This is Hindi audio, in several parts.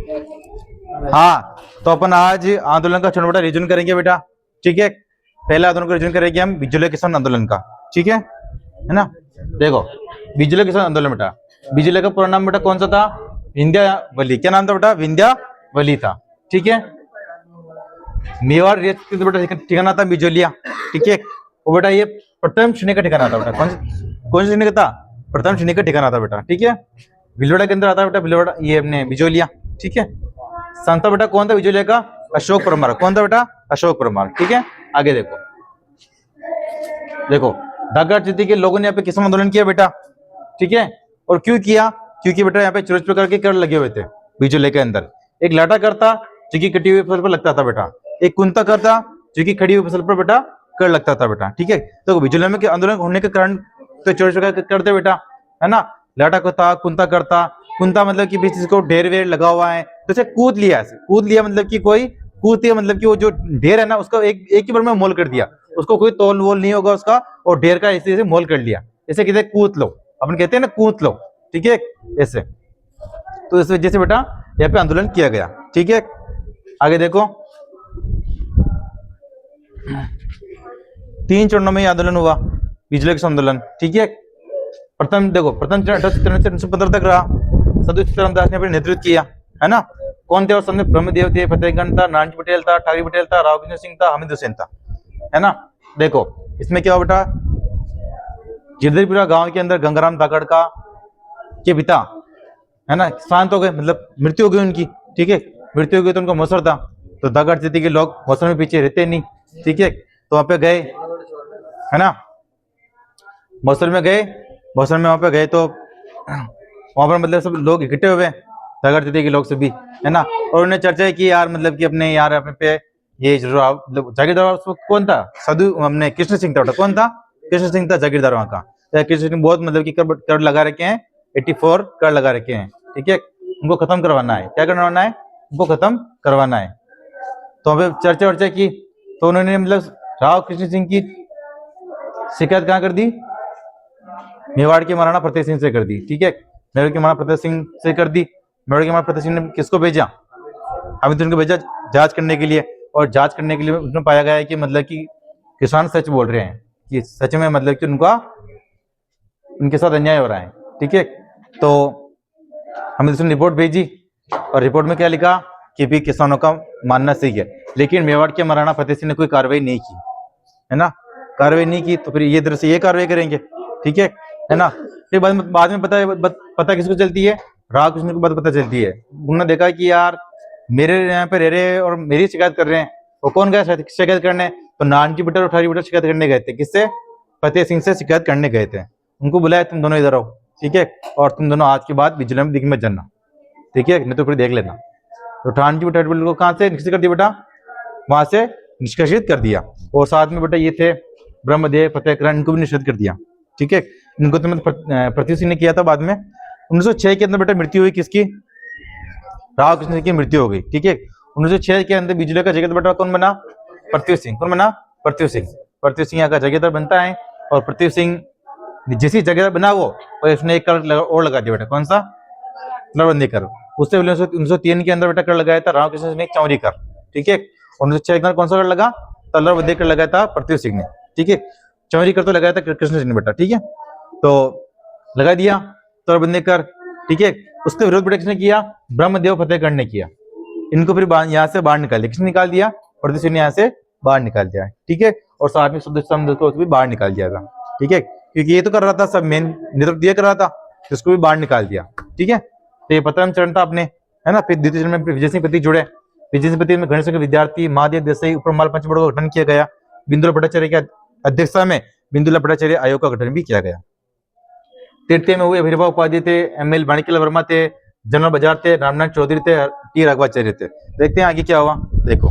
हाँ, तो अपन आज आंदोलन का छोटा मोटा रिविजन करेंगे बेटा। ठीक है, पहला आंदोलन का रिविजन करेंगे हम बिजली किसान आंदोलन का। ठीक है ना। देखो, बिजली किसान आंदोलन बेटा, बिजली का पूरा नाम बेटा कौन सा था? विंध्यावली। क्या नाम था बेटा? विंध्यावली था। ठीक है, मेवाड़ रियासत बेटा ठिकाना था बिजोलिया। ठीक है, वो बेटा ये प्रथम श्रेणी का ठिकाना था बेटा। कौन सी श्रेणी का था? प्रथम श्रेणी का ठिकाना था बेटा। ठीक है, भिलवाड़ा के अंदर आता है बेटा, भिलवाड़ा ये अपने बिजोलिया। ठीक है, संस्था बेटा कौन था बिजोलिया का? अशोक परमार। कौन था बेटा? अशोक परमार। ठीक है, आगे देखो, देखो दागड़ जाति के लोगों ने यहाँ पे किसान आंदोलन किया बेटा। ठीक है, और क्यों किया? क्योंकि बेटा यहाँ पे 24 प्रकार के कर लगे हुए थे बिजोलिया के अंदर। एक लाटा कर था जो कि कटी हुई फसल पर लगता था बेटा, एक कुंता कर था जो कि खड़ी हुई फसल पर बेटा कर लगता था बेटा। ठीक है, तो बिजोलिया में आंदोलन होने के कारण तो 24 प्रकार के कर थे बेटा, है ना। लाटा को था, कुंता करता, कुंता मतलब कि बीच को ढेर वेर लगा हुआ है तो इसे कूद लिया। ऐसे कूद लिया मतलब कि कोई कूद दिया, मतलब कि वो जो ढेर है ना उसका एक ही बार में मोल कर दिया, उसको कोई तोल वोल नहीं होगा उसका, और ढेर का ऐसे मोल कर लिया। ऐसे कहते हैं कूद लो, अपन कहते हैं ना कूद लो। ठीक है, ऐसे। तो इस वजह से बेटा यहाँ पे आंदोलन किया गया। ठीक है, आगे देखो, 3 चरणों में आंदोलन हुआ बिजली किसान आंदोलन। ठीक है, प्रथम देखो, प्रथम चरण 1815 तक रहा। साधु सीताराम दास ने नेतृत्व किया, है ना। कौन थे? और सामने ब्रह्मदेव थे, फतेहगढ़ था, नारायण पटेल था, ठाकरे पटेल था, राव कृष्ण सिंह था, हामिद हुसैन था, है ना। देखो इसमें क्या हुआ बेटा, जिरदरपुरा गांव के अंदर गंगाराम दागड़ का के पिता, है ना, शांत हो गए, मतलब मृत्यु हो गई उनकी। ठीक है, मृत्यु हो गई तो उनका मौसर था, तो दागड़ जाति के लोग मौसर में पीछे रहते नहीं। ठीक है, तो वहां पे गए, है ना, मौसर में गए, मौसर में वहां पे गए तो वहां पर मतलब सब लोग इकट्ठे हुए दागड़ जाति के लोग सभी, है ना। और उन्होंने चर्चा की यार, मतलब कि अपने यार अपने पे ये मतलब जागीरदार कौन था? साधु हमने कृष्ण सिंह था। कौन था? कृष्ण सिंह था जागीरदार वहां का। कृष्ण सिंह बहुत मतलब कि कर लगा रखे हैं, 84 कर लगा रखे हैं। ठीक है, उनको खत्म करवाना है। क्या करवाना है? उनको खत्म करवाना है। तो हमें चर्चा वर्चा की, तो उन्होंने मतलब राव कृष्ण सिंह की शिकायत कहाँ कर दी? मेवाड़ के महाराणा प्रताप सिंह से कर दी। ठीक है, मेवाड़ के महाराणा प्रताप सिंह से कर दी। मेवाड़ के महाराणा प्रताप सिंह ने किसको भेजा? हामिद हुसैन को भेजा जांच करने के लिए। और जांच करने के लिए उसमें पाया गया है कि मतलब कि किसान सच बोल रहे हैं, कि सच में मतलब कि उनके साथ अन्याय हो रहा है। ठीक है, तो हामिद हुसैन रिपोर्ट भेजी, और रिपोर्ट में क्या लिखा कि भी किसानों का मानना सही है, लेकिन मेवाड़ के महाराणा फतेह सिंह ने कोई कार्रवाई नहीं की, है ना, कार्रवाई नहीं की। तो फिर ये इधर से ये कार्रवाई करेंगे। ठीक है ना। फिर बाद में पता किसको चलती है? राव कृष्ण को बात पता चलती है। उन्होंने देखा कि यार मेरे यहाँ पे रह रहे और मेरी शिकायत कर रहे हैं। वो कौन गया शिकायत करने? तो नानजी बटर और ठारी बटर शिकायत करने गए थे। किससे? फतेह सिंह से शिकायत करने गए थे। उनको बुलाया, तुम दोनों इधर आओ। ठीक है, और तुम दोनों आज के बाद बिजली में दिख मत जाना। ठीक है, नहीं तो फिर देख लेना। तो ठानजी बटर को कहाँ से निष्कासित कर दिया बेटा? वहां से निष्कासित कर दिया। और साथ में बेटा ये थे ब्रह्मदेव, फतेहगढ़, इनको भी निषेध कर दिया। ठीक है, इनको तो पृथ्वी सिंह ने किया था बाद में। 1906 के अंदर बेटा मृत्यु हुई किसकी? राव कृष्ण सिंह की मृत्यु हो गई। ठीक है, 1906 के अंदर बिजली का जगत बेटा कौन बना? पृथ्वी सिंह। कौन बना? पृथ्वी सिंह। पृथ्वी सिंह यहाँ का जगेदार बनता है। और पृथ्वी सिंह जैसी जगह बना वो, और उसने एक कर और लगा दिया बेटा। कौन सा? नरबंदी कर। उससे 1903 के अंदर बेटा कर लगाया था राव कृष्ण सिंह ने चौरी कर। ठीक है, 1906 के अंदर कौन सा कर लगा? तलरबंदी कर लगाया था पृथ्वी सिंह ने। ठीक है, चौरी कर तो लगाया था कृष्ण सिंह ने बेटा। ठीक है, तो लगा दिया तलरबंदी कर। ठीक है, उसके विरोध बेटा किसने किया? ब्रह्मदेव फतेहगढ़ ने किया। इनको फिर यहाँ से बाहर निकाल दिया। किसने निकाल दिया? पृथ्वी सिंह ने यहाँ से बाहर निकाल दिया। ठीक है, और साथ में को भी बाहर निकाल दिया था। ठीक है, क्योंकि ये तो कर रहा था सब, मेन नेतृत्व ये कर रहा था, इसको भी बाहर निकाल दिया। ठीक है, तो ये प्रथम चरण था अपने, है ना। फिर द्वितीय चरण में विजय सिंह प्रतीक जुड़े। विजय सिंह प्रतीक में गणेश के विद्यार्थी महादेव देसाई उपरमाल पंचमढ़ का गठन किया गया। बिंदुला भट्टाचार्य की अध्यक्षता में बिंदुला भट्टाचार्य आयोग का गठन भी किया गया। तृतीय में हुए अभिनव उपाध्याय थे, एमएल माणिकलाल वर्मा थे, जनरल बाजार थे, रामनाथ चौधरी थे, टी राघवाचार्य थे। देखते हैं आगे क्या हुआ। देखो,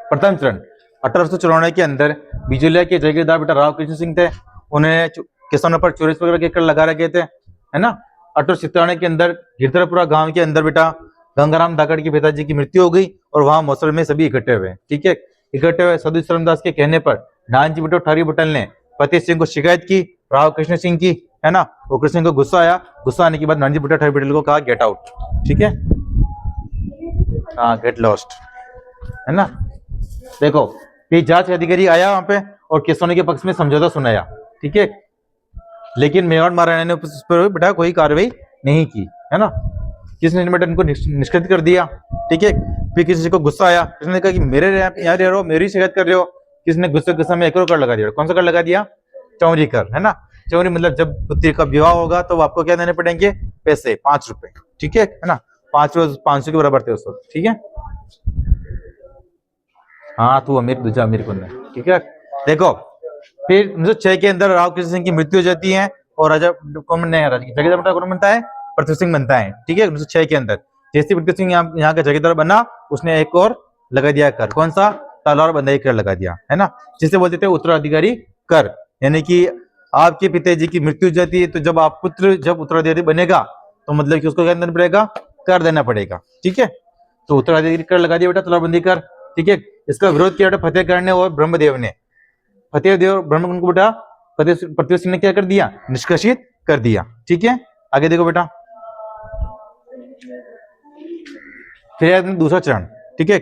प्रथम चरण 1894 के अंदर बिजलिया के जागीरदार बेटा राव कृष्ण सिंह थे। उन्हें किसानों पर 24 प्रकार के कर लगा रखे थे, है ना। 1897 के अंदर गिरधरपुरा गांव के अंदर बेटा गंगाराम दागड़ के पिताजी की मृत्यु हो गई, और वहां मौसर में सभी इकट्ठे हुए। ठीक है, इकट्ठे हुए साधु सीताराम दास के कहने पर नानजी बटो ठारी बटल ने फतेह सिंह को शिकायत की, राव कृष्ण सिंह की, है ना। वो कृष्ण को गुस्सा आया, गुस्सा आने के बाद नानजी भट्टाचार्य पटेल को कहा गेट आउट, ठीक है, हाँ गेट लॉस्ट, है ना। देखो फिर जांच अधिकारी आया वहां पे और किसानों के पक्ष में समझौता सुनाया, ठीक है, लेकिन मेवाड़ महाराणा ने उस पर बेटा कोई कार्रवाई नहीं की, है ना। किसने बेटा इनको निष्क्रिय कर दिया, ठीक है। फिर किसी को गुस्सा आया, किसने कहा कि मेरे यहाँ रह रहे हो, मेरी शिकायत कर रहे हो। किसने गुस्से में 1 कर लगा दिया। कौन सा कर लगा दिया? चौरी कर, है ना। चौरी मतलब जब पुत्री का विवाह होगा तो आपको क्या देने पड़ेंगे? पैसे, 5 रुपए, ठीक है ना। 500 के बराबर थे उस वक्त, ठीक है। हाँ तू अमीर, दूसरा अमीर कौन है, ठीक है। देखो फिर 1906 के अंदर राव कृष्ण सिंह की मृत्यु हो जाती है और राजा कौन जगीरदार कौन बनता है? पृथ्वी सिंह बनता है, ठीक है, 1906 के अंदर। जैसे पृथ्वी सिंह यहाँ का जगीरदार बना, उसने एक और लगा दिया कर, कौन सा? तलवार बंधाई कर लगा दिया, है ना, जिसे बोलते थे उत्तराधिकारी कर। यानी कि आपके पिताजी की मृत्यु हो जाती है तो जब आप पुत्र जब उत्तराधिकारी बनेगा तो मतलब कि उसको क्या देना पड़ेगा? कर देना पड़ेगा, ठीक है। तो उत्तराधिकारी कर लगा दिया बेटा, तलवारबंदी कर, ठीक है। इसका विरोध किया बेटा फतेहगढ़ ने और ब्रह्मदेव ने। फतेहदेव ब्रह्म को बेटा पृथ्वी सिंह ने क्या कर दिया? निष्कासित कर दिया, ठीक है। आगे देखो बेटा, फिर दूसरा चरण, ठीक है।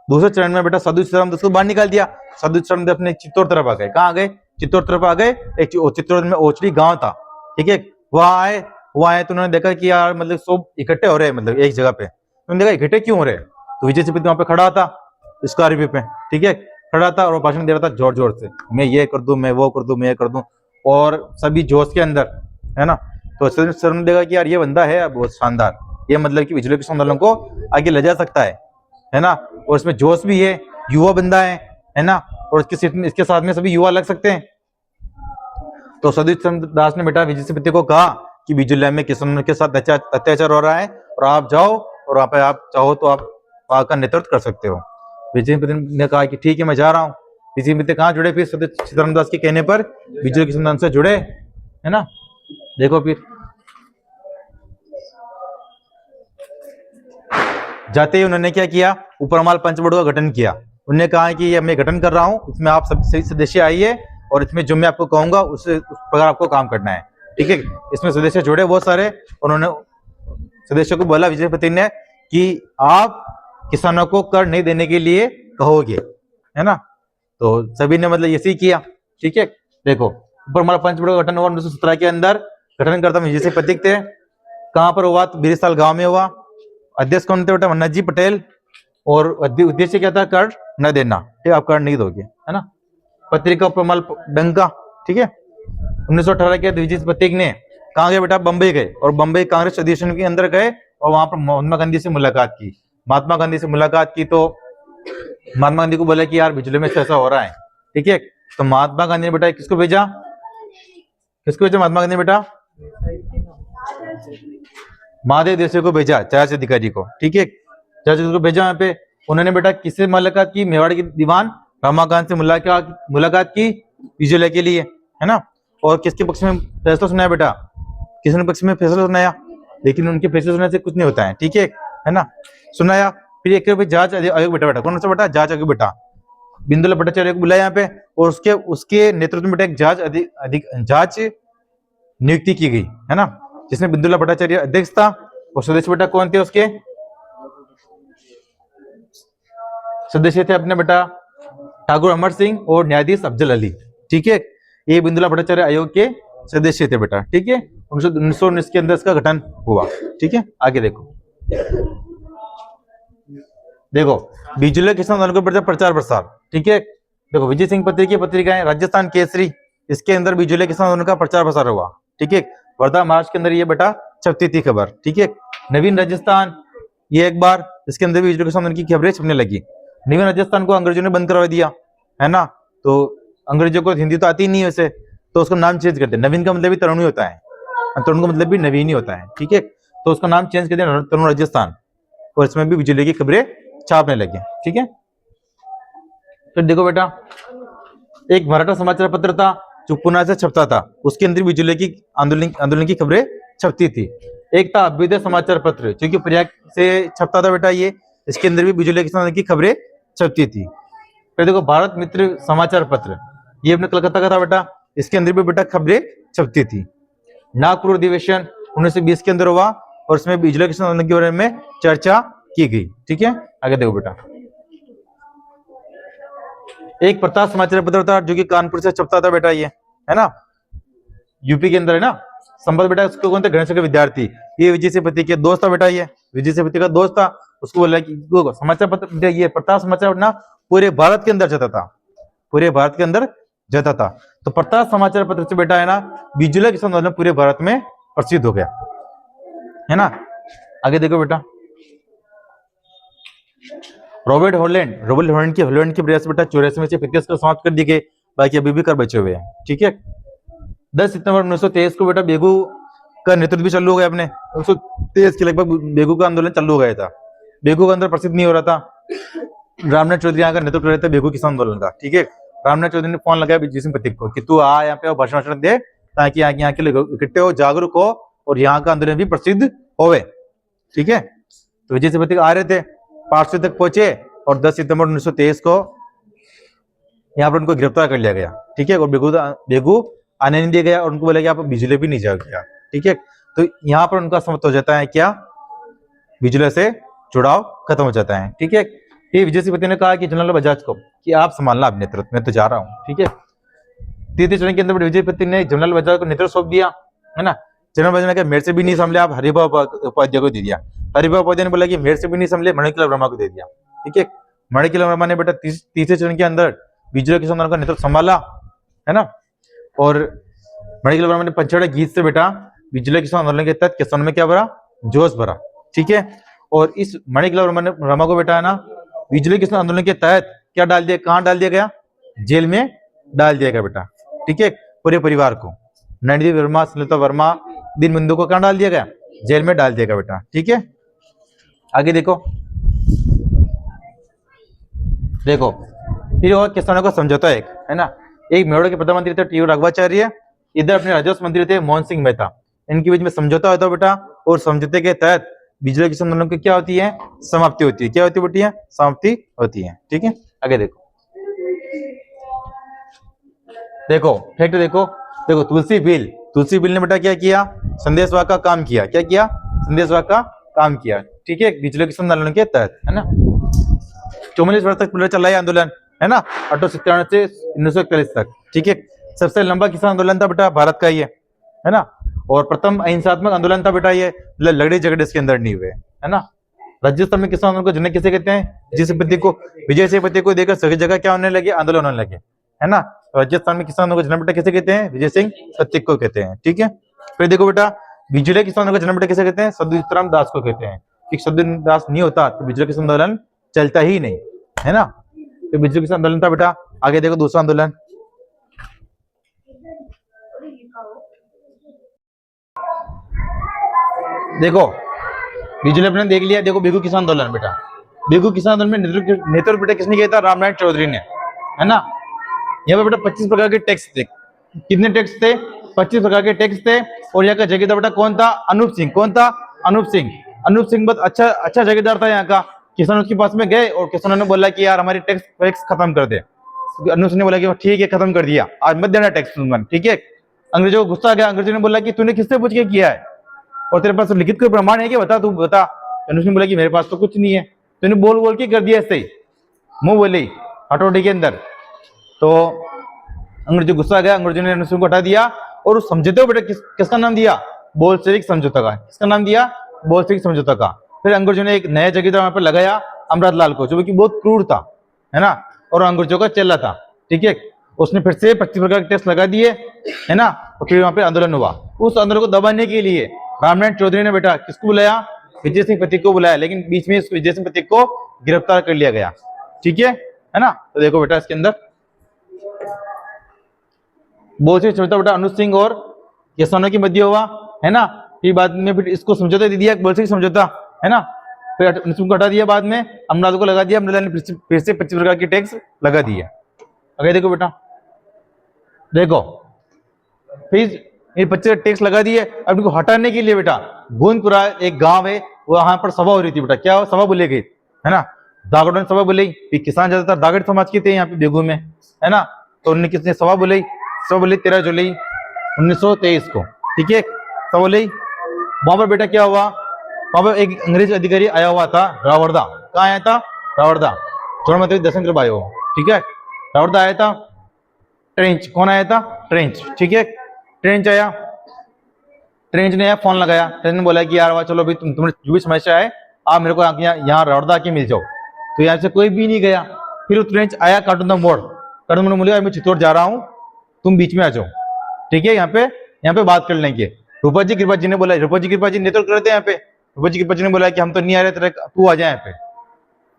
दूसरे चरण में बेटा साधु सीताराम दास को बाहर निकाल दिया। साधु सीताराम दास अपने चित्तौड़ तरफ आ गए। कहाँ आ गए? चित्तौड़ तरफ आ गए। एक चित्तौड़ में ओचड़ी गांव था, ठीक है, वहां आए तो उन्होंने देखा कि यार मतलब सब इकट्ठे हो रहे हैं, मतलब एक जगह पे। उन्होंने देखा इकट्ठे क्यों हो रहे हैं, तो विजय सेतुपति वहां पे खड़ा था स्कॉर्पियो पे, ठीक है, खड़ा था और भाषण दे रहा था जोर जोर से, मैं ये कर दूं, मैं वो कर दूं, मैं ये कर दूं, और सभी जोश के अंदर, है ना। तो सर ने देखा कि यार ये बंदा है बहुत शानदार, ये मतलब कि विजुअल के आंदोलन को आगे ले जा सकता है ना, और इसमें जोश भी है, युवा बंदा है ना, और इसके साथ में सभी युवा लग सकते हैं। तो साधु दास ने बेटा विजय सेतुपति को कहा कि बिजुलिया में किसानों के साथ अत्याचार हो रहा है और आप जाओ और वहां पे आप चाहो तो आप वहां का नेतृत्व कर सकते हो। विजय सेतुपति ने कहा कि ठीक है मैं जा रहा हूँ। विजय सेतुपति कहाँ जुड़े? फिर सीताराम दास के कहने पर बिजुली किसान आंदोलन से जुड़े, है ना। देखो फिर जाते ही उन्होंने क्या किया? ऊपरमाल पंचबोर्ड का गठन किया। उन्होंने कहा कि ये मैं गठन कर रहा हूँ, इसमें आप सब सही सदस्य आइए और इसमें जो मैं आपको कहूंगा उस प्रकार आपको काम करना है, ठीक है। इसमें सदस्य जुड़े बहुत सारे। उन्होंने सदस्यों को बोला विजय सेतुपति ने कि आप किसानों को कर नहीं देने के लिए कहोगे, है ना। तो सभी ने मतलब ऐसे ही किया, ठीक है। देखो ऊपरमाल पंचबोर्ड का गठन हुआ 1917 के अंदर। गठन करता विजय सेतुपति थे। कहाँ पर हुआ? तो बिरसाल गांव में हुआ। अध्यक्ष कौन थे बेटा? मन्ना जी पटेल। और उद्देश्य क्या था? कर न देना, ठीक, आप कर नहीं दोगे, है ना। पत्रिका ऊपरमाल डंका, ठीक है। 1918 के विजय सेतुपति ने कहाँ गए बेटा? बंबई गए और बंबई कांग्रेस अधिवेशन के अंदर गए और वहां पर महात्मा गांधी से मुलाकात की। महात्मा गांधी से मुलाकात की तो महात्मा गांधी को बोला कि यार बिजली में ऐसा हो रहा है, ठीक है। तो महात्मा गांधी ने बेटा किसको भेजा? किसको भेजा महात्मा गांधी ने बेटा? महादेव देसाई को भेजा, जांच अधिकारी को, ठीक है। जांच अधिकारी को भेजा यहाँ पे। उन्होंने बेटा किससे मुलाकात की? मेवाड़ के दीवान रमाकांत से मुलाकात की बिजुलिया के लिए, है ना। और किसके पक्ष में फैसला सुनाया बेटा? किसने पक्ष में फैसला सुनाया? लेकिन उनके फैसले सुनने से कुछ नहीं होता है, ठीक है ना। सुनाया। फिर एक जांच आयोग बेटा कौन सा बेटा? जांच आयोग बेटा बिंदुला भट्टाचार्य को बुलाया यहाँ पे और उसके नेतृत्व में बेटा एक जांच नियुक्ति की गई, है ना, जिसमें बिंदुला भट्टाचार्य अध्यक्ष था। और सदस्य बेटा कौन थे उसके? सदस्य थे अपने बेटा ठाकुर अमर सिंह और न्यायाधीश अफजल अली, ठीक है। ये बिंदुला भट्टाचार्य आयोग के सदस्य थे बेटा, ठीक है। 1919 के अंदर इसका गठन हुआ, ठीक है। आगे देखो बिजुलिया किसान आंदोलन का प्रचार प्रसार, ठीक है। देखो विजय सिंह पत्रिकाएं, राजस्थान केसरी, इसके अंदर बिजुलिया किसान आंदोलन का प्रचार प्रसार हुआ, ठीक है। वर्धा महाराष्ट्र के अंदर ये बेटा छपती थी खबर, ठीक है। नवीन राजस्थान, ये एक बार इसके अंदर भी बिजुलिया किसान आंदोलन की खबरें छपने लगी। नवीन राजस्थान को अंग्रेजों ने बंद करवा दिया, है ना। तो अंग्रेजों को हिंदी तो आती नहीं है वैसे, तो उसका नाम चेंज करते हैं। नवीन का मतलब भी तरुण ही होता है, तरुण का मतलब भी नवीन ही होता है, ठीक है। तो उसका नाम चेंज कर दिया तरुण राजस्थान, और इसमें भी बिजुलिया की खबरें छापने लगे, ठीक है। फिर देखो बेटा एक मराठा समाचार पत्र था जो पुणे से छपता था, उसके अंदर बिजुलिया की आंदोलन की खबरें छपती थी। एक था अभ्युदय समाचार पत्र जो कि प्रयाग से छपता था बेटा, ये इसके अंदर भी बिजुलिया किसान आंदोलन की खबरें छपती थी। फिर देखो भारत मित्र समाचार पत्र, ये अपने कलकत्ता का था बेटा, इसके अंदर भी बेटा खबरें छपती थी। नागपुर अधिवेशन 1920 के अंदर हुआ और उसमें बिजली किसान आंदोलन के बारे में चर्चा की गई। ठीक है, आगे देखो बेटा। एक प्रताप समाचार पत्र था जो कि कानपुर से छपता था बेटा, ये है ना, यूपी के अंदर है ना। संपत बेटा उसको कौन थे, गणेश के विद्यार्थी, ये विजय सेपति के दोस्त था बेटा, ये विजय सेपति का दोस्त था। उसको बोला कि समाचार पत्र, ये प्रताप समाचार ना पूरे भारत के अंदर जाता था, पूरे भारत के अंदर जाता था। तो प्रताप समाचार पत्र से बेटा है ना बिजली किसान आंदोलन पूरे भारत में प्रसिद्ध हो गया, है ना। आगे देखो बेटा, रॉबर्ट हॉलैंड की प्रयास बेटा 84 में से 35 को समाप्त कर दी गई, बाकी अभी भी कर बचे हुए हैं। ठीक है, 10 सितंबर 1923 को बेटा बेगू का नेतृत्व भी चालू हो गया अपने 1923 के लगभग बेगू का आंदोलन चालू हो गया था। बेगू का आंदोलन प्रसिद्ध नहीं हो रहा था, रामनाथ चौधरी यहाँ का नेतृत्व कर रहे थे बेगू किसान आंदोलन का। ठीक है, रामनाथ चौधरी ने फोन लगाया विजय सिंह पथिक को कि तू आ यहाँ पे भाषण दे ताकि यहाँ के लोग इकट्ठे हो, जागरूक हो और यहाँ का आंदोलन भी प्रसिद्ध होवे। ठीक है, तो विजय सिंह पथिक आ रहे थे, पार्श्व तक पहुंचे और 10 सितंबर 1923 को यहाँ पर उनको गिरफ्तार कर लिया गया। ठीक है, और बेगू आने नहीं दिया गया और उनको बोला कि आप बिजली भी नहीं जाओगे। ठीक है, तो यहाँ पर उनका समझ हो जाता है क्या, बिजली से जुड़ाव खत्म हो जाता है। ठीक है, ये विजय सिंह पति ने कहा कि जनरल बजाज को कि आप संभालना आप नेतृत्व, मैं तो जा रहा हूँ। ठीक है, तृतीय चरण के अंदर विजय पति ने जनरल बजाज को नेतृत्व सौंप दिया, है ना। जनरल बजाज ने कहा मेरे से भी नहीं संभले, आप हरिभाऊ उपाध्याय को दे दिया। हरिभाऊ उपाध्याय ने बोला कि मेरे से भी नहीं संभले, मणिकलाल वर्मा को दे दिया। ठीक है, मणिकलाल वर्मा ने बेटा तीसरे चरण के अंदर बिजली किसान आंदोलन का नेतृत्व संभाला, है ना। और मणिकलाल वर्मा ने पंचड़ा गीत से बेटा बिजली किसान आंदोलन के तहत किसानों में क्या भरा, जोश भरा। ठीक है, और इस मणिकलाल वर्मा को बेटा है ना बिजली किसान आंदोलन के तहत क्या डाल दिया, कहाँ डाल दिया गया, जेल में डाल दिया गया बेटा। ठीक है, पूरे परिवार को, नैनीदेव वर्मा, सुनीता वर्मा, दीनबंधु को कहाँ डाल दिया गया, जेल में डाल दिया गया बेटा। ठीक है, आगे देखो फिर और किसानों का समझौता एक, है ना। एक मेवाड़ के प्रधानमंत्री थे टी राघवाचार्य, इधर अपने राजस्व मंत्री थे मोहन सिंह मेहता। इनके बीच में समझौता होता है बेटा, और समझौते के तहत बिजली किसान आंदोलन की क्या होती है, समाप्ति होती है। क्या होती है बेटी, समाप्ति होती है। ठीक है, आगे देखो फैक्ट देखो तुलसी बिल ने बेटा क्या किया, संदेशवाहक का काम किया। क्या किया, संदेशवाहक का काम किया। ठीक है, बिजली किसान आंदोलन के तहत, है ना। 44 वर्ष तक चला है आंदोलन, है ना, 1897 से 1941 तक। ठीक है, सबसे लंबा किसान आंदोलन था बेटा भारत का ये, है ना। और प्रथम अहिंसात्मक आंदोलन था बेटा ये, लड़ाई झगड़े इसके अंदर नहीं हुए, है ना। राजस्थान में किसान आंदोलन को जनक किसे कहते हैं, विजय सेपति को देकर सभी जगह क्या होने लगे, आंदोलन होने लगे, है ना। राजस्थान में किसान आंदोलन को जनक बेटा किसे कहते हैं, विजय सिंह पथिक को कहते हैं। ठीक है, फिर देखो बेटा बिजली किसान आंदोलन को जनक बेटा किसे कहते हैं, सदुतीराम दास को कहते हैं। सदुतीराम दास नहीं होता तो बिजली किसान आंदोलन चलता ही नहीं, है ना। तो बिजली किसान आंदोलन था बेटा। आगे देखो दूसरा आंदोलन, देखो बिजली अपने देख लिया। देखो बेगू किसान आंदोलन बेटा, बेगू किसान आंदोलन में नेतृत्व बेटा किसने किया था, रामनाथ चौधरी ने, है ना। यहाँ पे बेटा 25 प्रकार के टैक्स थे। कितने टैक्स थे, 25 प्रकार के टैक्स थे। और यहाँ का जगीरदार बेटा कौन था, अनूप सिंह। कौन था, अनूप सिंह बहुत अच्छा जगीरदार था यहाँ का। किसान उसके पास में गए और किसानों ने बोला कि यार हमारी टैक्स खत्म कर दे। अनूप सिंह ने बोला कि ठीक है खत्म कर दिया, आज मत देना टैक्स तुम। ठीक है, अंग्रेजों को गुस्सा आ गया। अंग्रेजों ने बोला कि तूने किससे पूछ के किया है और तेरे पास लिखित कोई प्रमाण है कि बता, तू बता। अनूप सिंह बोला कि मेरे पास तो कुछ नहीं है, तूने बोल के कर दिया ऐसे ही, मुंह बोले हटौड़ी के अंदर। तो अंग्रेजों गुस्सा आ गया, अंग्रेजों ने अनूप सिंह को हटा दिया और उस समझौते को बेटा किसका नाम दिया, बोल्शेविक समझौता का। किसका नाम दिया, बोल्शेविक समझौता का। फिर अंग्रेजों ने एक नया जगीरदार वहां पर लगाया, अमृत लाल को, जो कि बहुत क्रूर था, है ना, और अंग्रेजों का चेला था। ठीक है, उसने फिर से 25 प्रकार के टैक्स लगा दिए, है ना। और फिर वहां पे आंदोलन हुआ। उस आंदोलन को दबाने के लिए रामनाथ चौधरी ने बेटा किसको बुलाया, विजय सिंह पथिक को बुलाया। लेकिन बीच में विजय सिंह पथिक को गिरफ्तार कर लिया गया। ठीक है ना। तो देखो बेटा इसके अंदर बोल्शेविक समझौता बेटा अनूप सिंह और किसानों के मध्य हुआ, है ना। फिर बाद में फिर इसको समझौता दे दिया, बोल्शेविक समझौता, है ना। फिर अनूप सिंह को हटा दिया, बाद में अमृत को लगा दिया। अमृत ने फिर से 25 प्रकार की टैक्स लगा दिए। आगे देखो बेटा, देखो फिर ये 25 टैक्स लगा दिए। अब इनको हटाने के लिए बेटा गोंदपुरा एक गांव है, वहां पर सभा हो रही थी बेटा। क्या सभा बुलाई गई, है ना, दागड़ ने सभा बुलाई। किसान ज्यादातर दागड़ समाज के थे यहाँ पे बेगू में, है ना। तो उन्होंने किसने सभा बुलाई, 13 जुलाई 1923 को। ठीक है, सवलई। वहां पर बेटा क्या हुआ, वहां पर एक अंग्रेज अधिकारी आया हुआ था, रावरदा। कहाँ आया था? रावरदा। छोड़ मत दर्शन कर पाए हो, ठीक है। रावरदा आया था। ट्रेंच, कौन आया था? ट्रेंच, ठीक है। ट्रेंच आया, ट्रेंच ने फोन लगाया, ट्रेंच ने बोला कि यार चलो भाई तुम्हें जो भी समस्या है आप मेरे को यहाँ रावरदा आके मिल जाओ। तो यहाँ से कोई भी नहीं गया। फिर वो ट्रेंच आया कार्टून द मोड़, कार्टून मोड़ बोला मैं चित्तौड़ जा रहा हूँ, तुम बीच में आ जाओ, ठीक है। यहाँ पे बात कर लेंगे। रूपा जी कृपा जी ने बोला, रूपा जी कृपा जी नेतृत्व करते हैं यहाँ पे। रूपा जी कृपा जी ने बोला कि हम तो नहीं आ रहे तेरे, तू आ जाए यहाँ पे,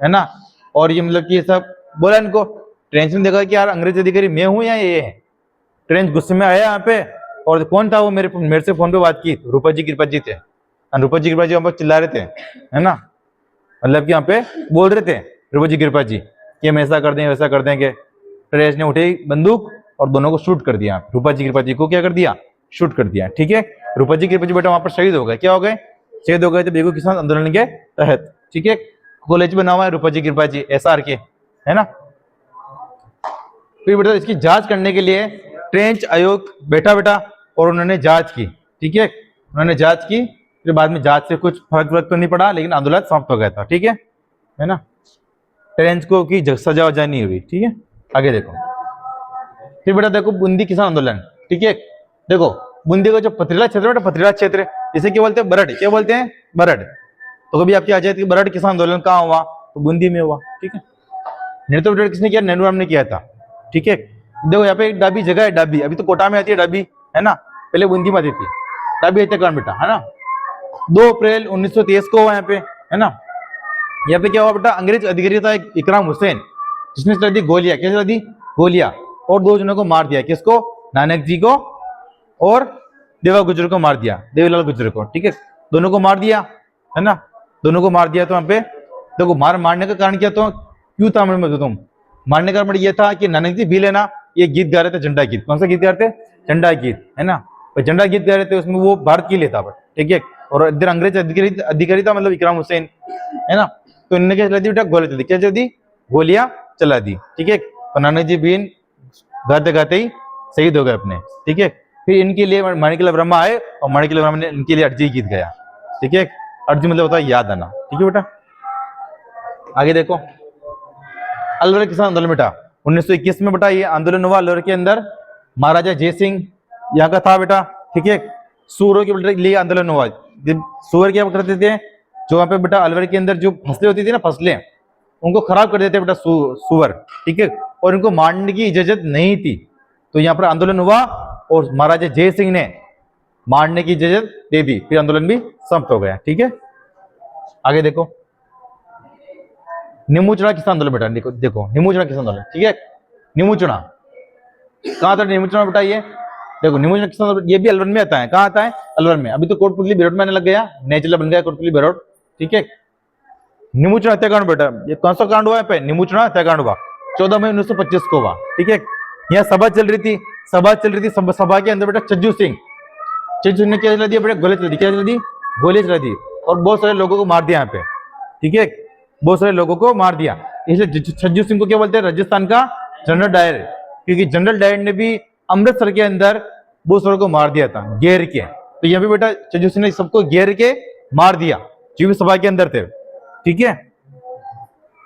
है ना। और ये मतलब कि ये सब बोला इनको। ट्रेंच ने देखा कि यार अंग्रेज अधिकारी मैं हूँ या ये है। ट्रेंच गुस्से में आया यहाँ पे, और कौन था वो मेरे से फोन पे बात की? रूपा जी कृपा जी थे। रूपा जी कृपा जी वहां पर चिल्ला रहे थे, है ना, मतलब कि यहाँ पे बोल रहे थे रूपा जी कृपा जी कि हम ऐसा कर देंगे वैसा कर देंगे। ट्रेंच ने उठे बंदूक और दोनों को शूट कर दिया। रूपा जी कृपा जी को क्या कर दिया? शूट कर दिया, ठीक है। रूपा जी कृपा जी बेटा वहां पर शहीद हो गए। क्या हो गए? शहीद हो गए थे बेगू किसान आंदोलन के तहत, ठीक है। कॉलेज बना हुआ है रूपा जी कृपा जी SR के, है ना। फिर बेटा इसकी जांच करने के लिए ट्रेंच आयोग बैठा बेटा, और उन्होंने जांच की, ठीक है। उन्होंने जांच की, फिर बाद में जांच से कुछ फर्क तो नहीं पड़ा, लेकिन आंदोलन समाप्त हो गया था, ठीक है ना। ट्रेंच को की सजा वजा नहीं हुई, ठीक है। आगे देखो, फिर बेटा देखो बूंदी किसान आंदोलन, ठीक है। देखो बूंदी का जो पथरीला क्षेत्र बेटा, पथरीला क्षेत्र इसे क्या बोलते हैं? बरड। क्या बोलते हैं? बरड। तो कभी आपकी आ जाए कि बरड किसान आंदोलन कहाँ हुआ? तो बूंदी में हुआ, ठीक है। नेतृत्व किसने किया? नेहरू राम ने किया था, ठीक है। देखो यहाँ पे एक डाबी जगह है, डाबी अभी तो कोटा में आती है डाबी, है ना, पहले बूंदी में आती थी। डाबी हत्याकांड बेटा, है ना, 2 अप्रैल 1923 को हुआ यहाँ पे, है ना। यहाँ पे क्या हुआ बेटा? अंग्रेज अधिकारी था एक इकराम हुसैन, जिसने चला दी गोलियां। क्या चला दी? गोलियां। और 2 जनों को मार दिया। किसको? नानक जी को और देवा गुजर को मार दिया, देवीलाल गुजर को, ठीक है। दोनों को मार दिया, है ना, दोनों को मार दिया। तो यहाँ पे देखो मारने का कारण क्या था, क्यों था मैं तुम मारने का कारण ये था कि नानक जी भी लेना ये गीत गा रहे थे, झंडा गीत। कौन सा गीत गा रहे थे? झंडा गीत, है ना। झंडा गीत गा रहे थे, उसमें वो भारत के लिए था, ठीक है। और इधर अंग्रेज अधिकारी था, मतलब इकराम हुसैन, है ना। तो इन्होंने क्या चला दी बेटा? गोली चला दी। क्या चला दी? गोलियां चला दी, ठीक है। तो नानक जी भी गाते गाते ही शहीद हो गए अपने, ठीक है। फिर इनके लिए माणिकलाल वर्मा आए, और माणिकलाल वर्मा ने इनके लिए अर्जी गीत गाया, ठीक है। अर्जी मतलब होता है याद आना, ठीक है बेटा। आगे देखो अलवर किसान आंदोलन बेटा 1921 में बेटा, ये आंदोलन हुआ अलवर के अंदर। महाराजा जय सिंह यहाँ का था बेटा, ठीक है। सूरों के लिए आंदोलन हुआ। सूअर क्या करते थे? जो वहां पे बेटा अलवर के अंदर जो फसलें होती थी ना, फसलें उनको खराब कर देते बेटा सूअर, ठीक है। और इनको मारने की इजाजत नहीं थी। तो यहाँ पर आंदोलन हुआ और महाराजा जय सिंह ने मारने की इजाजत दे दी, फिर आंदोलन भी समाप्त हो गया, ठीक है। आगे देखो नीमूचना किसान आंदोलन बेटा, देखो नीमूचना किसान आंदोलन, ठीक है। नीमूचना कहाँ था? नीमूचना बेटा ये देखो, नीमूचना किसान आंदोलन ये भी अलवर में आता है। कहाँ आता है? अलवर में। अभी तो कोटपुतली बेरोड में आने लग गया, नया जिला बन गया कोटपुतली बेरोड, ठीक है। नीमूचना हत्याकांड बेटा, ये कौन सा कांड हुआ है? नीमूचना हत्याकांड हुआ 14 मई 1925 को हुआ, ठीक है। यहाँ सभा चल रही थी, सभा के अंदर बेटा छज्जू सिंह ने क्या चला दिया बेटा? गोली चला दी। क्या चला दी? गोली चला दी, और बहुत सारे लोगों को मार दिया यहाँ पे, ठीक है। बहुत सारे लोगों को मार दिया। इसलिए छज्जू सिंह को क्या बोलते हैं? राजस्थान का जनरल डायर, क्योंकि जनरल डायर ने भी अमृतसर के अंदर बहुत सारों को मार दिया था घेर के। तो यहाँ पे बेटा छज्जू सिंह ने सबको घेर के मार दिया जो भी सभा के अंदर थे, ठीक है।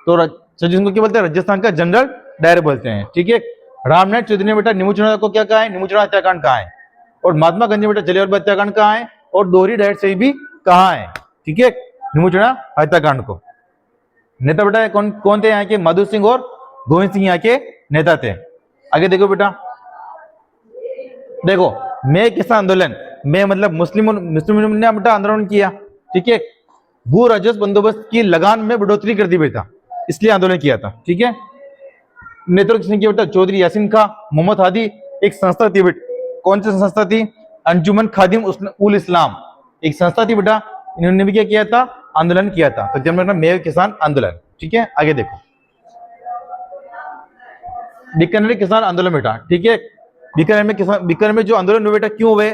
तो छज्जू सिंह को क्या बोलते हैं? राजस्थान का जनरल डायर बोलते हैं, ठीक है। रामनाथ चौधरी ने बेटा नीमूचना को क्या कहा है? नीमूचना हत्याकांड कहा है। और महात्मा गांधी बेटा जलियांवाला हत्याकांड कहा है, और दोहरी डायर से भी कहा है, ठीक है, नीमूचना हत्याकांड को। नेता बेटा कौन थे यहाँ के? माधो सिंह और गोविंद सिंह यहाँ के नेता थे। आगे देखो बेटा, देखो मैं किसान आंदोलन में मतलब मुस्लिमों ने बेटा आंदोलन किया, ठीक है। भू राजस्व बंदोबस्त की लगान में बढ़ोतरी कर दी बेटा, इसलिए आंदोलन किया था, ठीक है। नेतृत्व किसने किया बेटा? चौधरी यासीन खां, मोहम्मद हादी। एक संस्था थी बेटा, कौन सी संस्था थी? अंजुमन खादिम उल इस्लाम, एक संस्था थी बेटा। इन्होंने भी क्या किया था? आंदोलन किया था। तो जब मैं किसान आंदोलन, ठीक है। आगे देखो बीकानेर किसान आंदोलन बेटा, ठीक है। बीकानेर में जो आंदोलन हुए बेटा, क्यों हुए?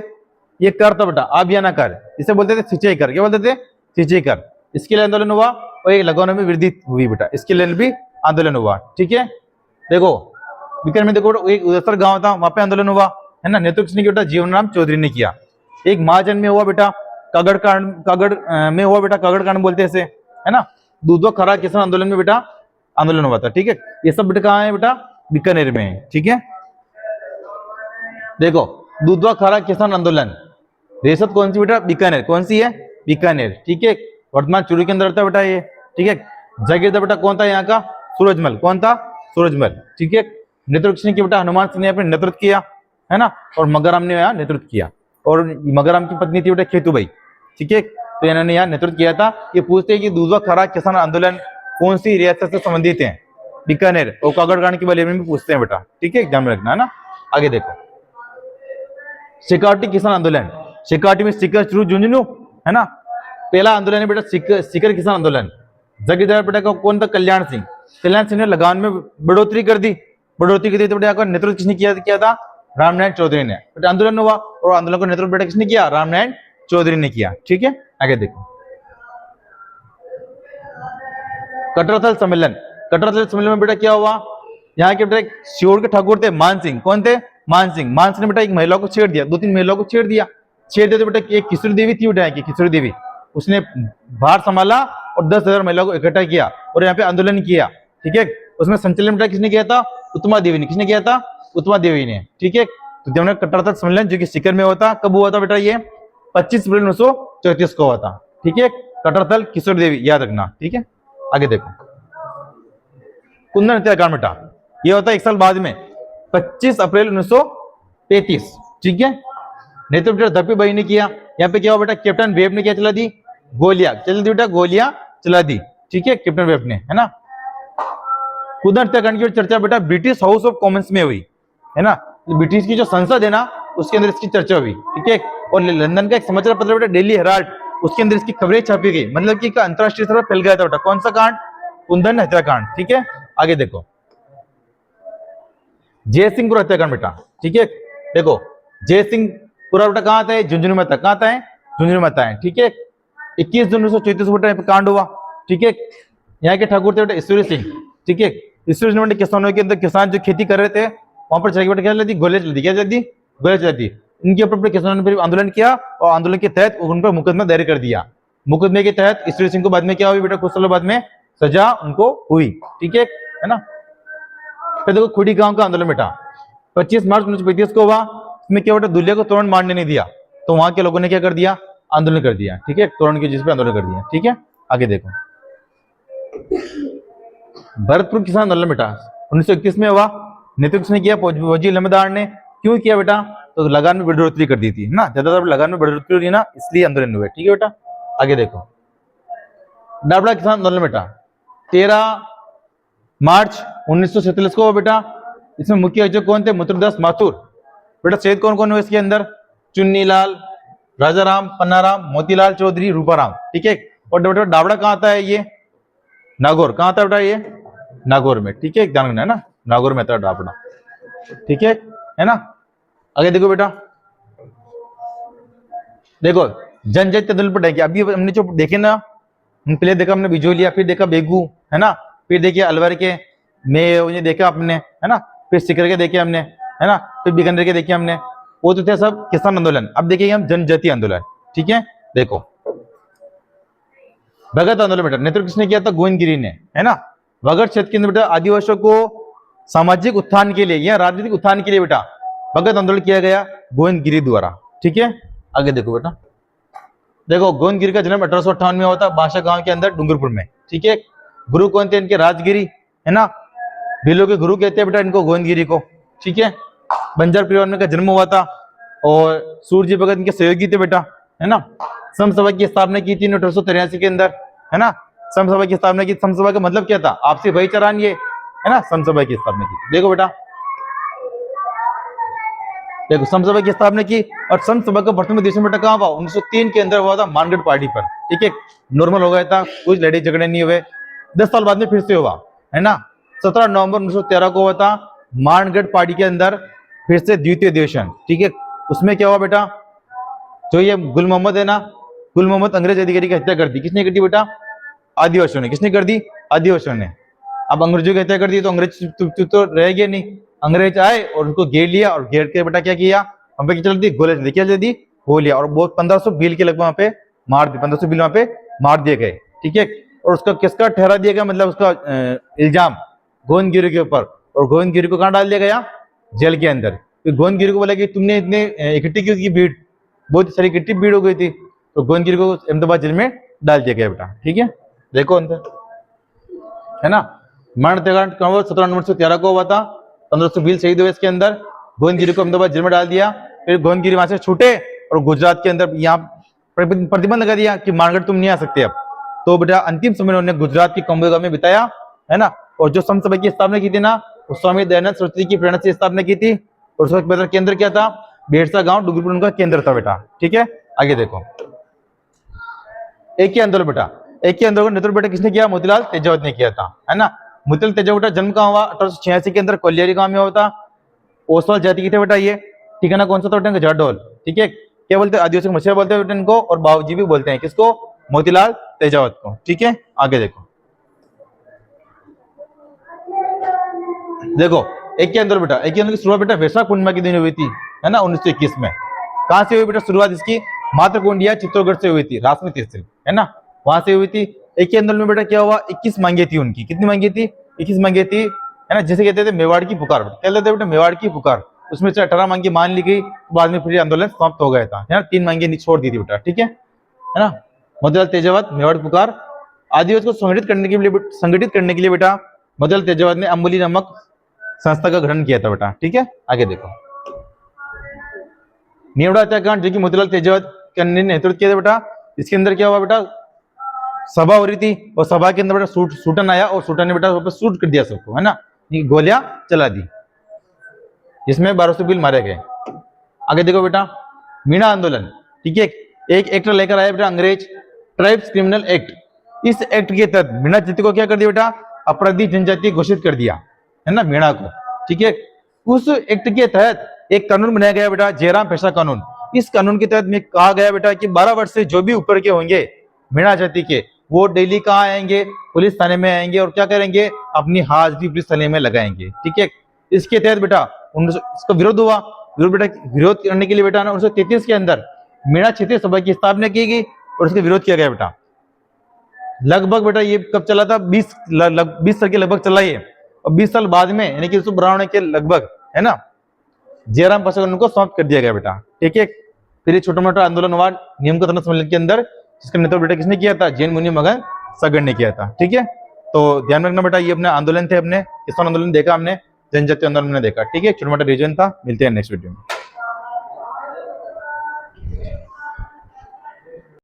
ये कर था बेटा, आप या ना कर, इसे बोलते थे सिंचाई कर। क्या बोलते थे? सिंचाई कर। इसके लिए आंदोलन हुआ, और एक लगानों में वृद्धि हुई बेटा, इसके लिए भी आंदोलन हुआ, ठीक है। देखो बीकानेर में देखो एक उदयसर गांव था, वहां पे आंदोलन हुआ, है ना। नेतृत्व किसने किया बेटा? जीवनराम चौधरी ने किया। एक महाजन में हुआ बेटा कागड़ कांड, में हुआ बेटा कागड़ कांड बोलते हैं इसे, है ना। दूधवा खरा किसान आंदोलन में बेटा आंदोलन हुआ था, ठीक है। ये सब बेटा कहाँ है बेटा, बीकानेर में है, ठीक है। देखो दूधवा खरा किसान आंदोलन रियासत कौन सी बेटा, बीकानेर, कौन सी है, बीकानेर, ठीक है। वर्तमान चूरू के अंदर रहता है बेटा ये, ठीक है। जागीरदार बेटा कौन था यहाँ का, सूरजमल, कौन था, सूरजमल, ठीक है। नेतृत्व किसने किया बेटा, हनुमान सिंह ने अपने नेतृत्व किया, है ना। और मगराम ने यहाँ नेतृत्व किया, और मगराम की पत्नी थी बेटा खेतूबाई, ठीक है। तो इन्होंने यहाँ नेतृत्व किया था। ये पूछते हैं कि दूधवा खरा किसान आंदोलन कौन सी रियासत से संबंधित है, बीकानेर और कागड़ कांड के बारे में भी पूछते हैं बेटा, ठीक है, ध्यान में रखना, है ना। आगे देखो शेखावटी किसान आंदोलन, शेखावटी में सीकर चुरू झुंझुनू, है ना। पहला आंदोलन है बेटा सीकर किसान आंदोलन। जागीरदार बेटा का कौन था, कल्याण सिंह। कल्याण सिंह ने लगान में बढ़ोतरी कर दी, तो बेटा नेतृत्व किसने किया था, रामनारायण चौधरी ने। बेटा आंदोलन हुआ और आंदोलन का नेतृत्व बेटा किसने किया, रामनारायण चौधरी ने किया, ठीक है। आगे देखो कटराथल सम्मेलन, कटराथल सम्मेलन में बेटा क्या हुआ, यहाँ के बेटा शिवोर के ठाकुर थे मान सिंह, कौन थे, मान सिंह। मान सिंह ने बेटा एक महिला को छेड़ दिया, 2-3 महिलाओं को छेड़ दिया तो बेटा एक किशोरी देवी थी बेटा, किशोरी देवी, उसने भार संभाला और 10,000 महिलाओं को इकट्ठा किया और यहाँ पे आंदोलन किया, ठीक है। उसमें संचालन बेटा किसने किया था, उत्तमा देवी ने, किसने किया था, उत्तमा देवी ने, ठीक है। तो जब कटराथल सम्मेलन जो कि सीकर में होता, कब हुआ था बेटा, ये 25 अप्रैल 1934 को हुआ था, ठीक है। कटराथल किशोर देवी याद रखना, ठीक है। आगे देखो कुंदन हत्याकांड बेटा, ये होता है 1 साल बाद में 25 अप्रैल 1933, ठीक है। नेतृत्व बेटा धप्पी भाई ने किया। यहाँ पे क्या हुआ बेटा, कैप्टन वेब ने क्या चला दी, गोलियां चल दी बेटा, गोलियां चला दी, ठीक है, कैप्टन वेब ने, है ना। कुंदन हत्याकांड की चर्चा बेटा ब्रिटिश हाउस ऑफ कॉमन्स में हुई, है ना। ब्रिटिश की जो संसद है ना, उसके अंदर इसकी चर्चा हुई, ठीक है। और लंदन का एक समाचार पत्र बेटा डेली हेराल्ड, उसके अंदर इसकी खबरें छापी गई, मतलब कि अंतरराष्ट्रीय स्तर पर फैल गया था बेटा। कौन सा कांड, कुंदन हत्याकांड, ठीक है। आगे देखो जयसिंहपुर हत्याकांड बेटा, ठीक है। देखो जयसिंहपुरा बेटा कहाँ आता है, झुंझुनू में आता है, कहाँ आता है, झुंझुनू में आता है, ठीक है। 21 जून 1934 को बेटा कांड हुआ, ठीक है। यहाँ के ठाकुर थे बेटा ईश्वरी सिंह, ठीक है। ईश्वरी सिंह ने किसानों के अंदर, किसान जो खेती कर रहे थे वहां पर चढ़ के बेटा क्या चला दी, गोलियां चला दी, क्या चला दी, गोलियां चला दी। इनके ऊपर किसानों ने फिर आंदोलन किया और आंदोलन के तहत उन पर मुकदमा दायर कर दिया। मुकदमे के तहत ईश्वरी सिंह को बाद में क्या हुई बेटा, कुछ सालों बाद में सजा उनको हुई, ठीक है ना। फिर देखो खुड़ी गांव का आंदोलन बेटा 25 मार्च 1935 को हुआ। इसमें क्या बेटा, दुल्हे को तोरण मारने नहीं दिया, तो वहां के लोगों ने क्या कर दिया, आंदोलन कर दिया, ठीक है, तोरण की जिस पे आंदोलन कर दिया, ठीक है। आगे देखो भरतपुर किसान आंदोलन बेटा 1931 में हुआ। नेतृत्व किसने किया, वजीर अहमदार ने। क्यों किया बेटा, तो लगान में बढ़ोतरी कर दी थी ना, ज्यादातर लगान में बढ़ोतरी हुई ना, इसलिए आंदोलन हुए, ठीक है बेटा। आगे देखो डाबड़ा किसान आंदोलन बेटा 13 मार्च 1947 को हुआ बेटा। इसमें मुख्य आयोजक कौन थे, मुत्रदास माथुर। बेटा शहीद कौन कौन हुए इसके अंदर, चुन्नीलाल, राजाराम, पन्नाराम, मोतीलाल चौधरी, रूपाराम, ठीक है। और बेटा डाबड़ा कहाँ आता है, ये नागौर, कहाँ आता है बेटा, ये नागौर में, ठीक है, ध्यान रखना, है ना, नागौर में आता है डाबड़ा, ठीक है ना। आगे देखो बेटा, देखो जनजाति आंदोलन पर देखिए, अभी हमने जो देखे ना, पहले देखा हमने बिजोलिया, फिर देखा बेगू, है ना, फिर देखिए अलवर के में देखा आपने, है ना, फिर सीकर के देखे हमने, है ना, फिर बीकानेर के देखे हमने, वो तो थे सब किसान आंदोलन। अब देखिए हम जनजाति आंदोलन, ठीक है। देखो भगत आंदोलन बेटा नेतृत्व किसने किया था, गोविंदगिरी ने, है ना। भगत क्षेत्र के अंदर बेटा आदिवासियों को सामाजिक उत्थान के लिए या राजनीतिक उत्थान के लिए बेटा भगत आंदोलन किया गया गोविंदगिरी द्वारा, ठीक है। आगे देखो बेटा, देखो गोविंदगिरी का जन्म 1858 में हुआ था बादशाह गांव के अंदर डूंगरपुर में, ठीक है। गुरु कौन थे इनके, राजगिरी, है ना, भीलों के गुरु कहते हैं बेटा इनको गोविंदगिरी को, ठीक है। बंजार परिवार में का जन्म हुआ था और सूरजी भगत इनके सहयोगी थे बेटा, है ना। सम सभा की स्थापना की थी 1883 के अंदर, है ना। सम सभा की स्थापना की, सम सभा का मतलब क्या था, आपसी भाईचारा, ये है ना, सम सभा की स्थापना की। देखो बेटा, देखो सम सभा की स्थापना की और सम सभा का प्रथम अधिवेशन बेटा कहाँ हुआ, 1903 के अंदर हुआ था मानगढ़ पहाड़ी पर, ठीक है। नॉर्मल हो गया था, कुछ लड़ाई झगड़े नहीं हुए। 10 साल बाद में फिर से हुआ, है ना, 17 नवंबर 1913 को हुआ था मानगढ़ पहाड़ी के अंदर फिर से द्वितीय अधिवेशन, ठीक है। उसमें क्या हुआ बेटा, जो ये गुल मोहम्मद है ना, गुल मोहम्मद अंग्रेज अधिकारी की हत्या कर दी, किसने कर दी बेटा, आदिवासियों ने, किसने कर दी, आदिवासियों ने। अब अंग्रेजों की हत्या कर दी तो अंग्रेज तो रह गए नहीं, अंग्रेज आए और उनको घेर लिया और घेर के बेटा क्या किया, हम पे चल दी, गोले चल दी, क्या चल दी, हो लिया, और वो 1500 भील के लगभग वहां पे मार दिए, 1500 भील वहां पे मार दिए गए, ठीक है। और उसका किसका ठहरा दिया गया, मतलब उसका इल्जाम गोविंदगिरी के ऊपर, और गोविंदगिरी को कहाँ डाल दिया गया, जेल के अंदर। तो गोविंदगिरी को बोला कि तुमने इतने इकट्ठी क्यों की भीड़, बहुत सारी इकट्ठी भीड़ हो गई थी, तो गोविंदगिरी को अहमदाबाद जेल में डाल दिया गया बेटा, ठीक है। देखो अंदर, है ना। मरणकांड कब 17 नवंबर 1913 को हुआ था, 1520 शहीद हुए इसके अंदर। गोविंदगिरी को अहमदाबाद जेल में डाल दिया, फिर गोविंदगिरी वहां से छूटे और गुजरात के अंदर यहाँ प्रतिबंध लगा दिया कि मानगढ़ तुम नहीं आ सकते अब। तो बेटा अंतिम समय उन्होंने गुजरात की कम्बोई में बिताया, है ना। और जो संत सभा की स्थापना की थी ना, वो स्वामी दयानंद सरस्वती की प्रेरणा से स्थापना की थी। और उसका केंद्र क्या था, बेरसा गांव डुगरीपुर उनका केंद्र था बेटा, ठीक है। आगे देखो, एक ही आंदोलन बेटा, एक ही आंदोलन नेतृत्व बेटा किसने किया, मोतीलाल तेजावत ने किया था, है ना। मोतीलाल तेजावत बेटा जन्म कहाँ हुआ, 1886 के अंदर कोलियारी गांव में हुआ था। ओसवाल जाति की थे बेटा ये, ठीक है ना। कौन सा था बेटा, जाडोल, ठीक है। क्या बोलते हैं, आदिवासी मछुआरे बोलते हैं बेटा इनको, और बाबूजी भी बोलते हैं किसको, मोतीलाल तेजावत को, ठीक है। आगे देखो, देखो एक ही आंदोलन बेटा, एक ही आंदोलन की शुरुआत बेटा वैशाख पूर्णिमा के दिन हुई थी, है ना, 1921 में। कहां से हुई बेटा शुरुआत इसकी, मातृकुंडिया चित्तौड़गढ़ से हुई थी, रासमी तहसील, है ना, वहां से हुई थी। एक ही आंदोलन में बेटा क्या हुआ, 21 मांगे थी उनकी, कितनी मांगी थी, 21 मांगे थी, है ना। जैसे कहते थे मेवाड़ की पुकार, क्या कहते थे बेटा, मेवाड़ की पुकार। उसमें से 18 मांगे मान ली गई, बाद में फिर आंदोलन समाप्त हो गया था, है ना। 3 मांगे छोड़ दी थी बेटा, ठीक है ना। मोतीलाल तेजावत, मेवाड़ पुकार। आदिवासी को संगठित करने के लिए बेटा मोतीलाल तेजावत ने अंबुली नामक संस्था का गठन किया था बेटा, ठीक है। आगे देखो, निवड़ा हत्याकांड जो कि मोतीलाल तेजावत ने नेतृत्व किया था बेटा, इसके अंदर क्या हुआ बेटा, सभा हो रही थी और सभा के अंदर बेटा सूटन आया और सूटन ने बेटा शूट कर दिया सबको, है ना, गोलियां चला दी, जिसमें 1200 भील मारे गए। आगे देखो बेटा, मीणा आंदोलन, ठीक है। एक एक्ट लेकर आया बेटा अंग्रेज, ट्राइब्स क्रिमिनल एक्ट। इस एक्ट के तहत मीणा जाति को क्या कर दिया बेटा, अपराधी जनजाति घोषित कर दिया, है ना, मीणा को, ठीक है। उस एक्ट के तहत एक कानून बनाया गया बेटा, जयराम पेशा कानून। इस कानून के तहत में कहा गया बेटा कि 12 वर्ष से जो भी ऊपर के होंगे मीणा जाति के, वो डेली कहाँ आएंगे, पुलिस थाने में आएंगे और क्या करेंगे, अपनी हाजिरी पुलिस थाने में लगाएंगे, ठीक है। इसके तहत बेटा इसका विरोध हुआ, विरोध करने के लिए बेटा 1933 के अंदर मीणा क्षेत्रीय सभा की स्थापना की गई और उसका विरोध किया गया बेटा। लगभग बेटा ये कब चला था, 20 साल के लगभग चला ये, और 20 साल बाद में यानी कि 1992 के लगभग, है ना, जयराम पेशा कानून को समाप्त कर दिया गया बेटा, ठीक है। फिर छोटा मोटा आंदोलन हुआ नियम का सम्मेलन के अंदर, जिसका नेतृत्व बेटा किसने किया था, जैन मुनि मगन सागर ने किया था, ठीक है। तो ध्यान रखना बेटा, ये अपने आंदोलन थे, अपने किसान आंदोलन देखा हमने, जनजातीय आंदोलन ने देखा, ठीक है। छोटा मोटा रीजन था। मिलते हैं नेक्स्ट वीडियो में।